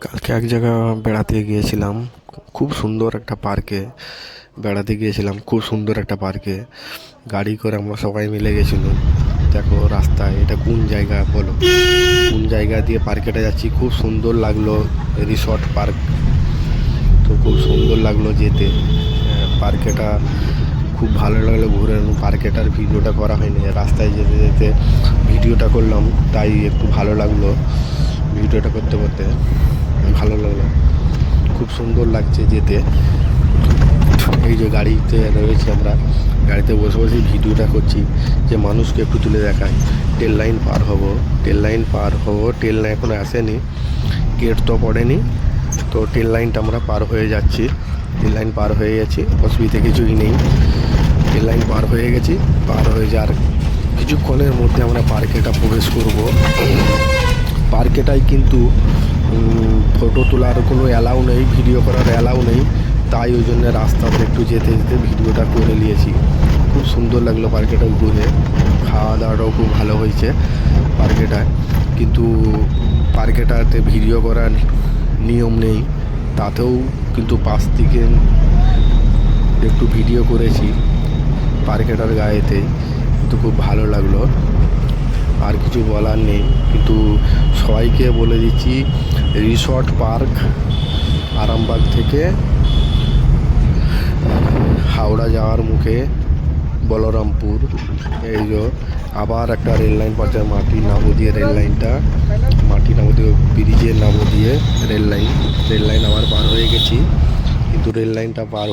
কালকে এক জায়গা বেড়াতে গিয়েছিলাম। খুব সুন্দর একটা পার্কে বেড়াতে গিয়েছিলাম। খুব সুন্দর একটা পার্কে গাড়ি করে আমরা সবাই মিলে গেছিলাম। দেখো রাস্তায় এটা কোন জায়গা বলো, কোন জায়গা দিয়ে পার্কেটা যাচ্ছি। খুব সুন্দর লাগলো, রিসর্ট পার্ক। তো খুব সুন্দর লাগলো যেতে পার্কেটা। খুব ভালো লাগলো ঘুরে। পার্কেটার ভিডিওটা করা হয়নি, রাস্তায় যেতে যেতে ভিডিওটা করলাম, তাই একটু ভালো লাগলো। ভিডিওটা করতে করতে ভালো লাগলো, খুব সুন্দর লাগছে যেতে। এই যে গাড়িতে রয়েছে, আমরা গাড়িতে বসে বসে ভিডিওটা করছি যে মানুষকে একটু তুলে দেখাই। ট্রেন লাইন পার হব, ট্রেন লাইন পার হব। ট্রেন লাইন এখনো আসেনি, গেট তো পড়েনি, তো ট্রেন লাইনটা আমরা পার হয়ে যাচ্ছি। ট্রেন লাইন পার হয়ে গেছি, অসুবিধা কিছুই নেই। ট্রেন লাইন পার হয়ে গেছি, পার হয়ে যাওয়ার কিছুক্ষণের মধ্যে আমরা পার্কেটা প্রবেশ করব। পার্কেটাই কিন্তু ফটো তোলার কোনো অ্যালাউ নেই, ভিডিও করার অ্যালাউ নেই, তাই ওই জন্য রাস্তাতে একটু যেতে যেতে ভিডিওটা করে নিয়েছি। খুব সুন্দর লাগলো পার্কেটা ঘুরে। খাওয়া দাওয়াটাও খুব ভালো হয়েছে পার্কেটায়, কিন্তু পার্কেটাতে ভিডিও করার নিয়ম নেই, তাতেও কিন্তু পাশ থেকে একটু ভিডিও করেছি পার্কেটার গায়েতে, কিন্তু খুব ভালো লাগলো। আর কিছু বলার নেই, কিন্তু সবাইকে বলে দিচ্ছি রিসর্ট পার্ক আরামবাগ থেকে হাওড়া যাওয়ার মুখে বলরামপুর। এই যে আবার একটা রেল লাইন পড়ছে, মাটি নামো দিয়ে রেল লাইনটা, মাটি নামো দিয়ে ব্রিজের নামো দিয়ে রেল লাইন আবার পার হয়ে গেছি, কিন্তু রেল লাইনটা পার